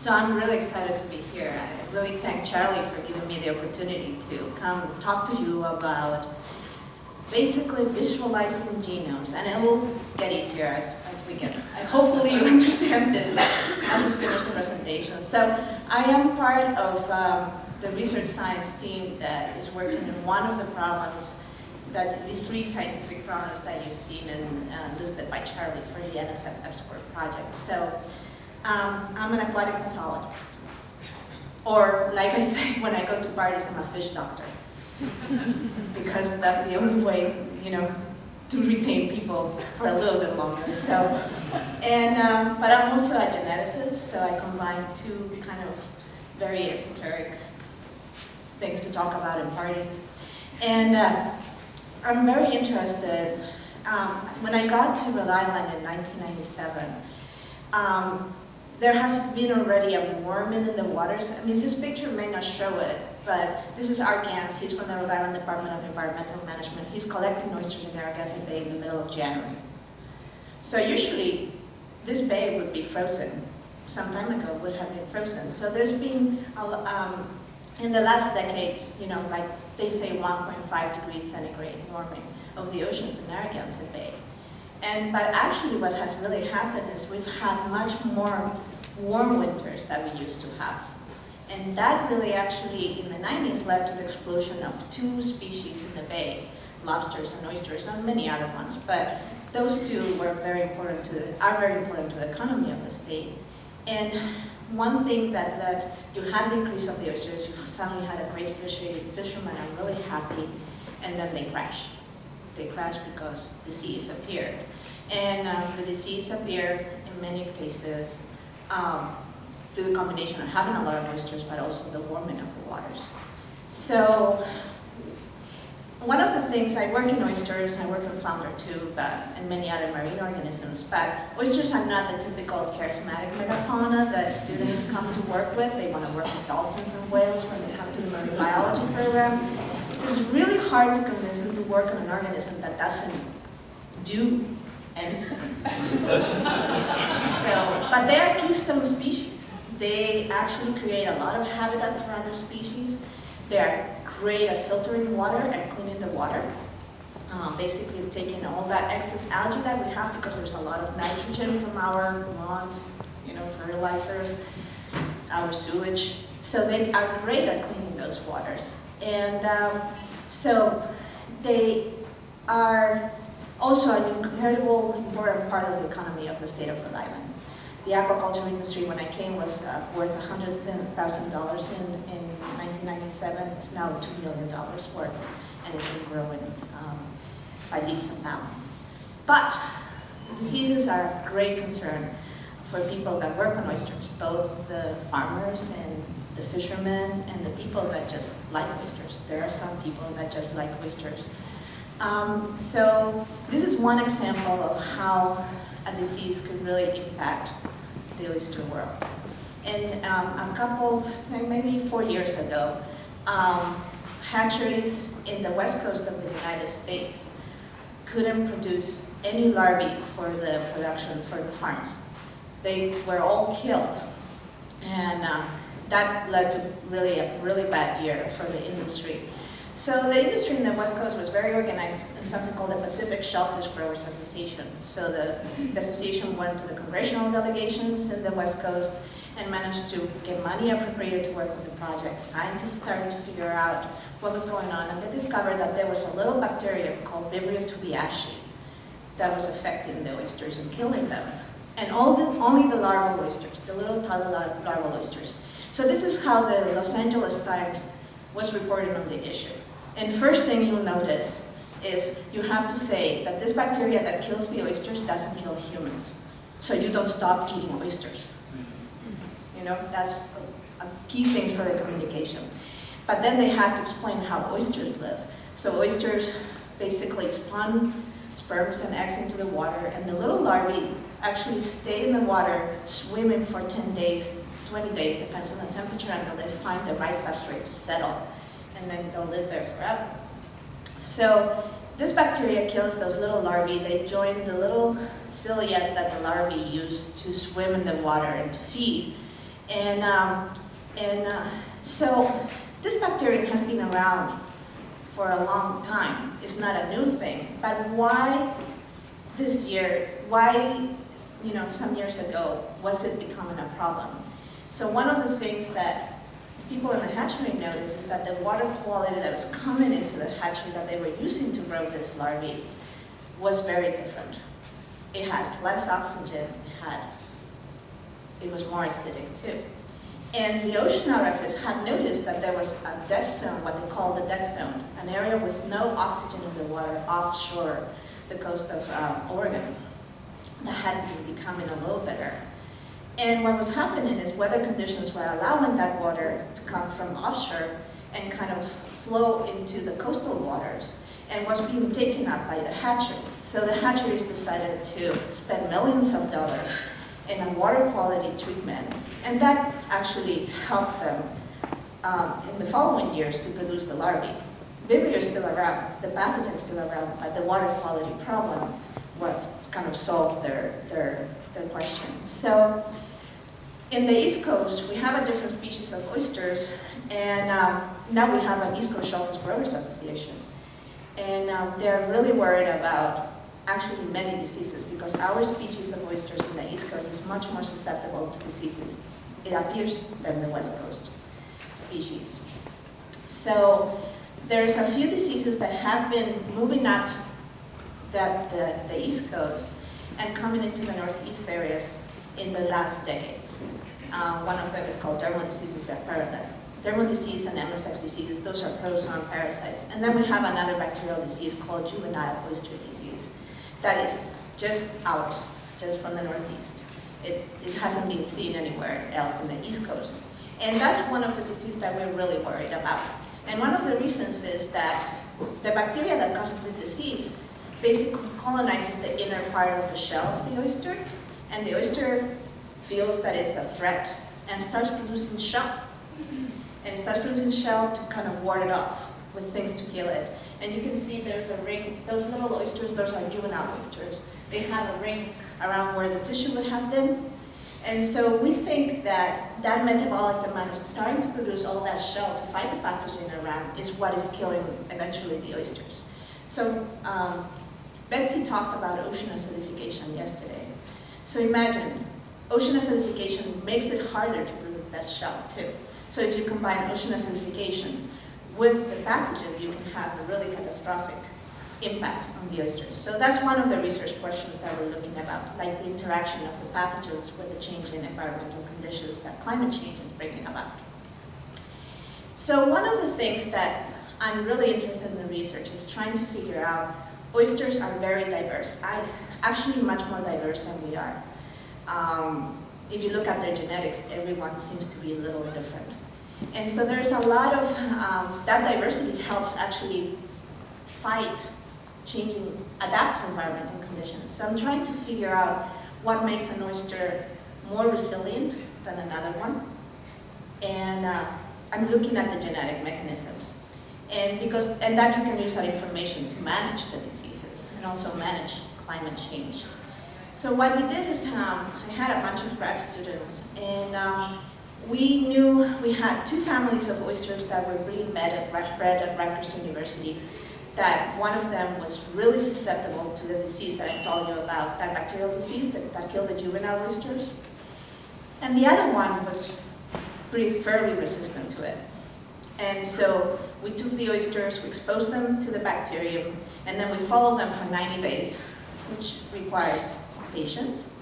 So I'm really excited to be here. I really thank Charlie for giving me the opportunity to come talk to you about basically visualizing genomes. And it will get easier as we get. And hopefully you understand this as we finish the presentation. So I am part of the research science team that is working on one of the problems, that these three scientific problems that you've seen and listed by Charlie for the NSF EPSCoR project. So I'm an aquatic pathologist. Or, like I say, when I go to parties, I'm a fish doctor. Because that's the only way, to retain people for a little bit longer. So, but I'm also a geneticist, so I combine two kind of very esoteric things to talk about in parties. And I'm very interested, when I got to Rhode Island in 1997, there has been already a warming in the waters. I mean, this picture may not show it, but this is Argans. He's from the Rhode Island Department of Environmental Management. He's collecting oysters in Narragansett Bay in the middle of January. So usually, this bay would be frozen. Some time ago, it would have been frozen. So there's been, in the last decades, like they say 1.5 degrees centigrade warming of the oceans in Narragansett Bay. But actually what has really happened is we've had much more warm winters than we used to have. And that really actually in the 90s led to the explosion of two species in the bay, lobsters and oysters and many other ones. But those two were very important are very important to the economy of the state. And one thing that led, you had the increase of the oysters, you suddenly had a great fishermen are really happy, and then they crash. They crash because disease appeared. And the disease appeared in many cases through the combination of having a lot of oysters, but also the warming of the waters. So one of the things, I work in oysters, I work in flounder too, and many other marine organisms, but oysters are not the typical charismatic megafauna that students come to work with. They want to work with dolphins and whales when they come to the marine biology program. So it's really hard to convince them to work on an organism that doesn't do anything. But they are keystone species. They actually create a lot of habitat for other species. They are great at filtering water and cleaning the water. Basically taking all that excess algae that we have because there's a lot of nitrogen from our lawns, fertilizers, our sewage. So they are great at cleaning those waters. And so they are also an incredible, important part of the economy of the state of Rhode Island. The aquaculture industry, when I came, was worth $100,000 in 1997. It's now $2 million worth, and it's been growing by leaps and bounds. But diseases are a great concern for people that work on oysters, both the farmers and the fishermen and the people that just like oysters. There are some people that just like oysters. So this is one example of how a disease could really impact the oyster world. And a couple, maybe 4 years ago, hatcheries in the west coast of the United States couldn't produce any larvae for the production for the farms. They were all killed. And that led to really a really bad year for the industry. So the industry in the West Coast was very organized in something called the Pacific Shellfish Growers Association. So the association went to the congressional delegations in the West Coast and managed to get money appropriated to work on the project. Scientists started to figure out what was going on, and they discovered that there was a little bacteria called Vibrio tubiaceae that was affecting the oysters and killing them. And only the larval oysters, the little tiny larval oysters. So this is how the Los Angeles Times was reporting on the issue. And first thing you'll notice is you have to say that this bacteria that kills the oysters doesn't kill humans. So you don't stop eating oysters. That's a key thing for the communication. But then they had to explain how oysters live. So oysters basically spawn sperms and eggs into the water, and the little larvae actually stay in the water swimming for 10 days, 20 days, depends on the temperature, until they find the right substrate to settle, and then they'll live there forever. So this bacteria kills those little larvae. They join the little cilia that the larvae use to swim in the water and to feed, So this bacterium has been around for a long time. It's not a new thing, but why this year, why, some years ago, was it becoming a problem? So one of the things that people in the hatchery noticed is that the water quality that was coming into the hatchery that they were using to grow this larvae was very different. It has less oxygen, it was more acidic too. And the oceanographers had noticed that there was a dead zone, what they call the dead zone, an area with no oxygen in the water offshore the coast of Oregon that had been becoming a little better. And what was happening is weather conditions were allowing that water to come from offshore and kind of flow into the coastal waters and was being taken up by the hatcheries. So the hatcheries decided to spend millions of dollars in a water quality treatment, and that actually helped them in the following years to produce the larvae. Vibrio is still around, the pathogen is still around, but the water quality problem was kind of solved their question. So in the East Coast, we have a different species of oysters, and now we have an East Coast Shellfish Growers Association. And they're really worried about actually many diseases, because our species of oysters in the East Coast is much more susceptible to diseases, it appears, than the West Coast species. So there's a few diseases that have been moving up the East Coast and coming into the Northeast areas in the last decades. One of them is called dermal diseases at parallel. Dermal disease and MSX diseases, those are protozoan parasites. And then we have another bacterial disease called juvenile oyster disease. That is just ours, just from the Northeast. It hasn't been seen anywhere else in the East Coast. And that's one of the diseases that we're really worried about. And one of the reasons is that the bacteria that causes the disease basically colonizes the inner part of the shell of the oyster, and the oyster feels that it's a threat and starts producing shell. And it starts producing shell to kind of ward it off with things to kill it. And you can see there's a ring, those little oysters, those are juvenile oysters. They have a ring around where the tissue would have been. And so we think that that metabolic demand of starting to produce all that shell to fight the pathogen around is what is killing eventually the oysters. So Betsy talked about ocean acidification yesterday. So imagine, ocean acidification makes it harder to produce that shell too. So if you combine ocean acidification with the pathogen, you can have a really catastrophic impacts on the oysters. So that's one of the research questions that we're looking about, like the interaction of the pathogens with the change in environmental conditions that climate change is bringing about. So one of the things that I'm really interested in the research is trying to figure out, oysters are very diverse, actually much more diverse than we are. If you look at their genetics, everyone seems to be a little different. And so there's a lot of, that diversity helps actually fight adapt to environmental conditions. So I'm trying to figure out what makes an oyster more resilient than another one. And I'm looking at the genetic mechanisms. And that you can use that information to manage the diseases and also manage climate change. So what we did is, I had a bunch of grad students, and we knew we had two families of oysters that were being bred at Rutgers University, that one of them was really susceptible to the disease that I told you about, that bacterial disease that killed the juvenile oysters. And the other one was fairly resistant to it. And so we took the oysters, we exposed them to the bacterium, and then we followed them for 90 days, which requires patience.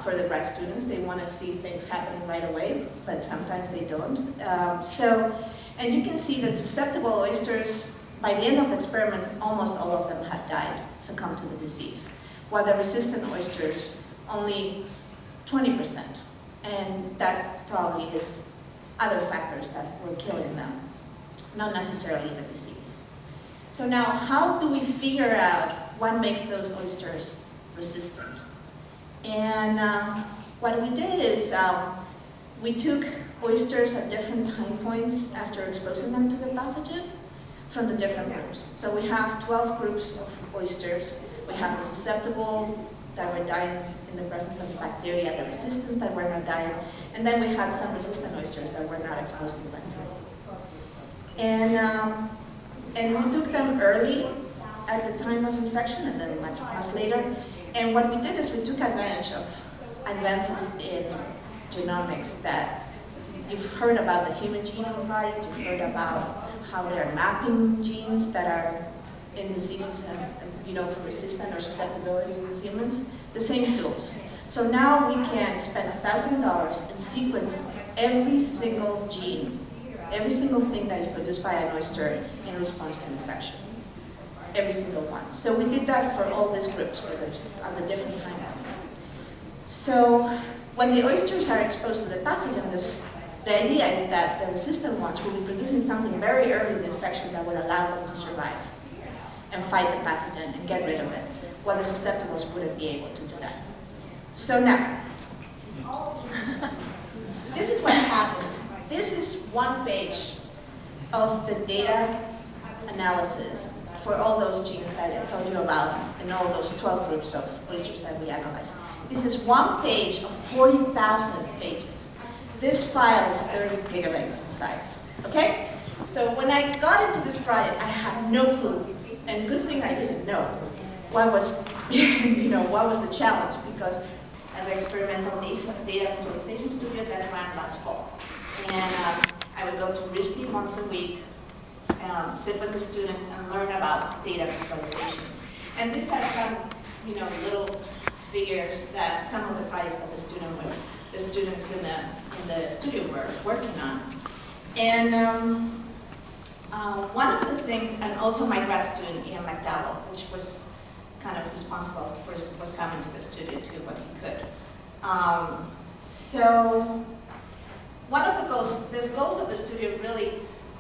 For the grad students, they want to see things happen right away, but sometimes they don't. And you can see the susceptible oysters, by the end of the experiment, almost all of them had died, succumbed to the disease, while the resistant oysters, only 20%. And that probably is other factors that were killing them, not necessarily the disease. So now, how do we figure out what makes those oysters resistant? And what we did is we took oysters at different time points after exposing them to the pathogen from the different groups. So we have 12 groups of oysters. We have the susceptible, that were dying in the presence of bacteria, the resistance that were not dying, and then we had some resistant oysters that were not exposed to the bacteria. And we took them early at the time of infection and then much later. And what we did is we took advantage of advances in genomics that you've heard about the Human Genome Project, you've heard about how they're mapping genes that are in diseases and for resistant or susceptibility in humans, the same tools. So now we can spend $1,000 and sequence every single gene, every single thing that is produced by an oyster in response to infection. Every single one. So we did that for all these groups, for the different time points. So when the oysters are exposed to the pathogen, the idea is that the resistant ones will be producing something very early in the infection that will allow them to survive and fight the pathogen and get rid of it, while the susceptibles wouldn't be able to do that. So now, this is what happens. This is one page of the data analysis for all those genes that I told you about and all those 12 groups of oysters that we analyzed. This is one page of 40,000 pages. This file is 30 gigabytes in size, okay? So when I got into this project, I had no clue, and good thing I didn't know what was, what was the challenge, because the experimental data visualization studio that ran last fall. And I would go to RISD once a week, sit with the students and learn about data visualization. And these are some, little figures that some of the projects that the students in the studio were working on. And one of the things, and also my grad student, Ian McDowell, which was kind of responsible for, was coming to the studio too, what he could. So one of the goals of the studio really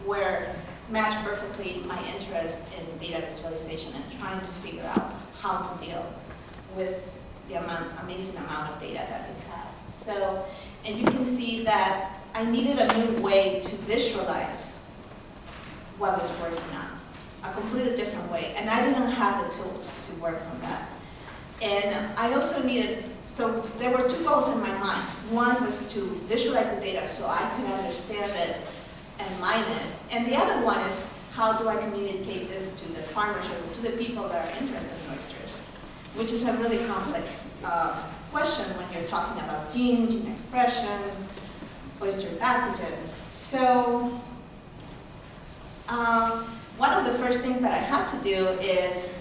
were matched perfectly my interest in data visualization and trying to figure out how to deal with the amazing amount of data that we have. So, and you can see that I needed a new way to visualize what I was working on, a completely different way, and I didn't have the tools to work on that. And I also needed, so there were two goals in my mind. One was to visualize the data so I could understand it and mine it. And the other one is, how do I communicate this to the farmers or to the people that are interested in oysters? Which is a really complex question when you're talking about gene expression, oyster pathogens. So one of the first things that I had to do is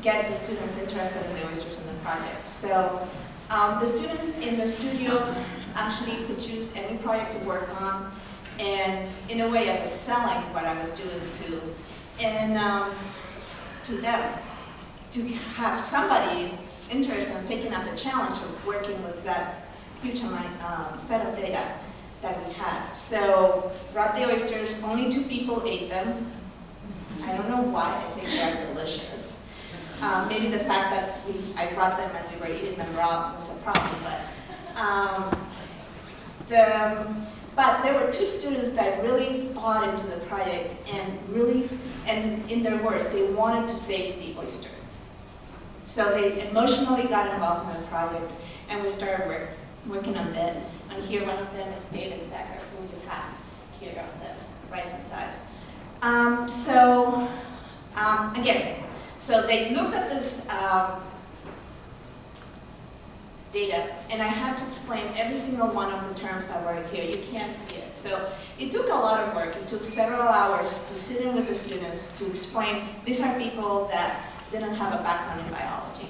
get the students interested in the oysters in the project. So the students in the studio actually could choose any project to work on, and in a way I was selling what I was doing to them, to have somebody interested in taking up the challenge of working with that huge amount, set of data that we had. So brought the oysters, only 2 people ate them. I don't know why, I think they are delicious. Maybe the fact that I brought them and we were eating them raw was a problem, but there were 2 students that really bought into the project and in their words, they wanted to save the oyster. So they emotionally got involved in the project, and we started working on that. And here, one of them is David Sacker, who you have here on the right-hand side. Again, so they looked at this data, and I had to explain every single one of the terms that were here. You can't see it. So it took a lot of work. It took several hours to sit in with the students to explain, these are people that didn't have a background in biology.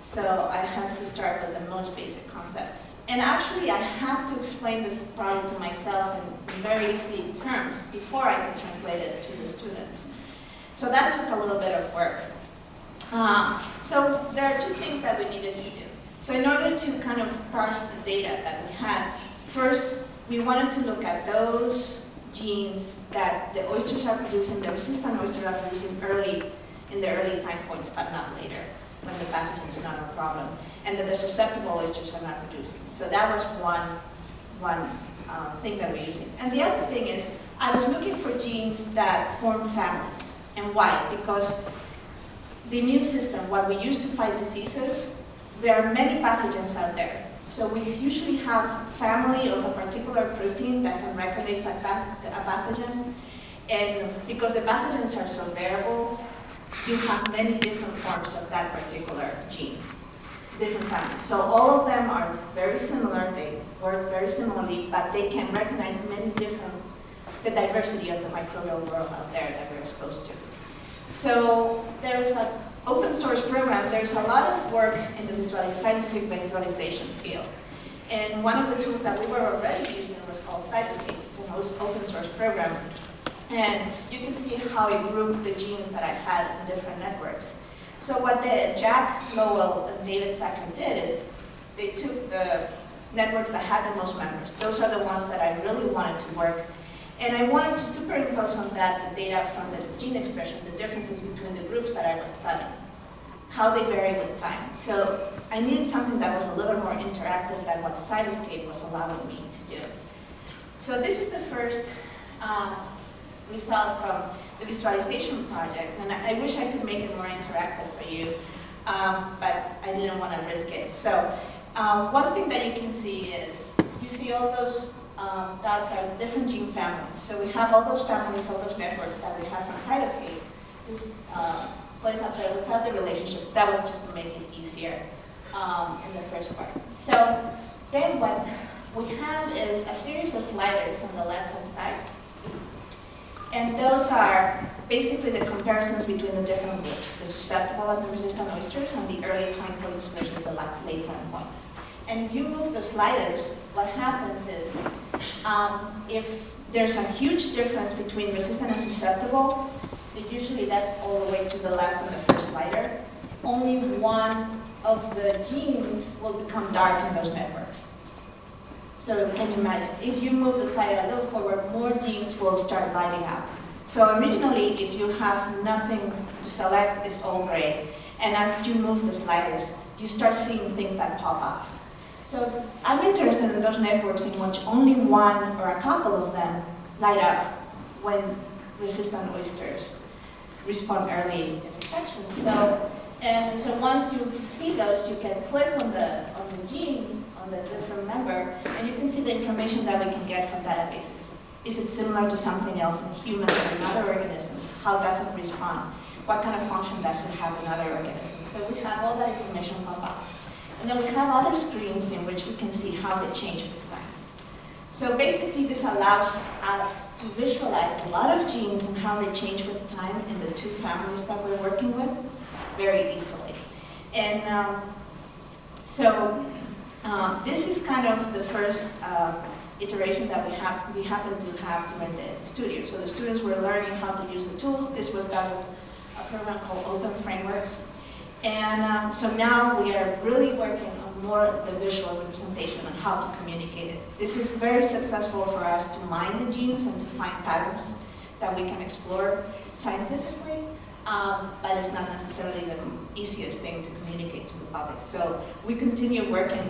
So I had to start with the most basic concepts. And actually, I had to explain this project to myself in very easy terms before I could translate it to the students. So that took a little bit of work. So there are 2 things that we needed to do. So in order to kind of parse the data that we had, first, we wanted to look at those genes that the oysters are producing, the resistant oysters are producing in the early time points, but not later, when the pathogen is not a problem, and that the susceptible oysters are not producing. So that was one thing that we're using. And the other thing is, I was looking for genes that form families. And why? Because the immune system, what we use to fight diseases, there are many pathogens out there. So we usually have family of a particular protein that can recognize a pathogen. And because the pathogens are so variable, you have many different forms of that particular gene, different families. So all of them are very similar, they work very similarly, but they can recognize many different, the diversity of the microbial world out there that we're exposed to. So there's an open source program, there's a lot of work in the scientific visualization field. And one of the tools that we were already using was called Cytoscape. It's an open source program. And you can see how it grouped the genes that I had in different networks. So what Jack Lowell and David Sacker did is they took the networks that had the most members. Those are the ones that I really wanted to work. And I wanted to superimpose on that the data from the gene expression, the differences between the groups that I was studying, how they vary with time. So I needed something that was a little more interactive than what Cytoscape was allowing me to do. So this is the first result from the visualization project, and I wish I could make it more interactive for you, but I didn't want to risk it. So one thing that you can see is, you see all those dots are different gene families. So we have all those families, all those networks that we have from Cytoscape, just placed up there without the relationship. That was just to make it easier in the first part. So then what we have is a series of sliders on the left-hand side. And those are basically the comparisons between the different groups, the susceptible and the resistant oysters, and the early time points versus the late time points. And if you move the sliders, what happens is, if there's a huge difference between resistant and susceptible, usually that's all the way to the left on the first slider, only one of the genes will become dark in those networks. So can you imagine, if you move the slider a little forward, more genes will start lighting up. So originally, if you have nothing to select, it's all gray. And as you move the sliders, you start seeing things that pop up. So I'm interested in those networks in which only one or a couple of them light up when resistant oysters respond early in the section. So once you see those, you can click on the gene, on the different member, and you can see the information that we can get from databases. Is it similar to something else in humans or in other organisms? How does it respond? What kind of function does it have in other organisms? So we have all that information pop up. And then we have other screens in which we can see how they change with time. So basically this allows us to visualize a lot of genes and how they change with time in the two families that we're working with very easily. And this is kind of the first iteration that we happen to have during the studio. So the students were learning how to use the tools. This was done with a program called Open Frameworks. And so now we are really working on more the visual representation and how to communicate it. This is very successful for us to mine the genes and to find patterns that we can explore scientifically, but it's not necessarily the easiest thing to communicate to the public. So we continue working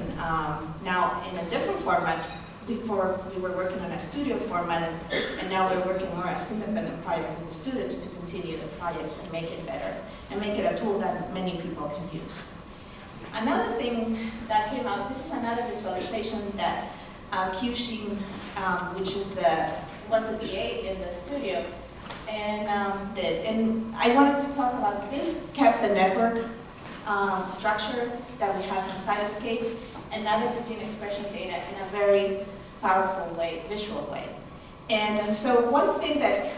now in a different format. Before we were working on a studio format, and now we're working more as independent project with the students to continue the project and make it better, and make it a tool that many people can use. Another thing that came out, this is another visualization that Q-Sheen, which was the TA in the studio, and did. And I wanted to talk about this, kept the network structure that we have from Cytoscape, and added the gene expression data in a very powerful way, visual way. And so one thing that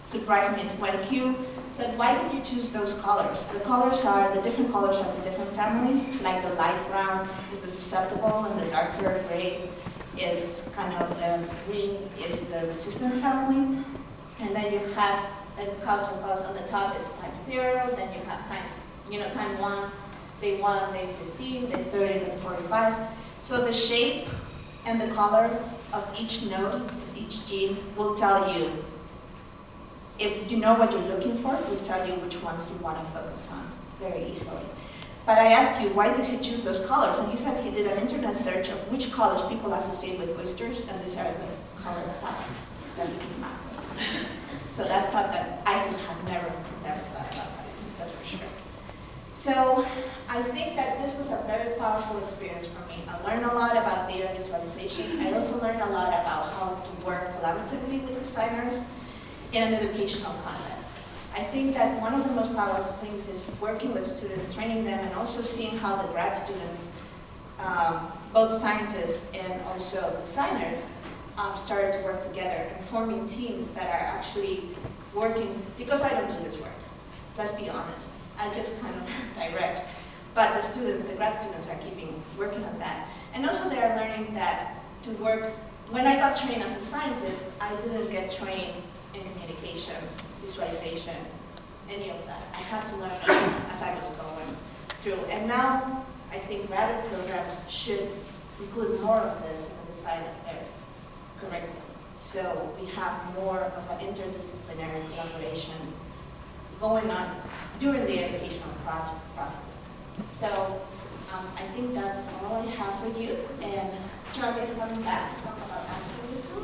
surprised me is when Q said, why did you choose those colors? The colors are, the different colors are the different families, like the light brown is the susceptible and the darker gray is kind of the green is the resistant family. And then you have, then culture cost on the top is time 0, then you have time, time 1, day 1, day 15, day 30, day 45. So the shape and the color of each node, of each gene, will tell you, if you know what you're looking for, it will tell you which ones you want to focus on very easily. But I asked you, why did he choose those colors? And he said he did an internet search of which colors people associate with oysters, and these are the color that he came up with. So that thought that I would have never thought about that, that's for sure. So I think that this was a very powerful experience for me. I learned a lot about data visualization. I also learned a lot about how to work collaboratively with designers in an educational context. I think that one of the most powerful things is working with students, training them, and also seeing how the grad students, both scientists and also designers, started to work together and forming teams that are actually working, because I don't do this work, let's be honest. I just kind of direct, but the students, the grad students are working on that. And also they are learning that to work, when I got trained as a scientist, I didn't get trained in communication, visualization, any of that. I had to learn as I was going through. And now I think graduate programs should include more of this in the design of their curriculum. So we have more of an interdisciplinary collaboration going on during the educational process. So I think that's all I have for you. And Charlie is coming back to talk about activism.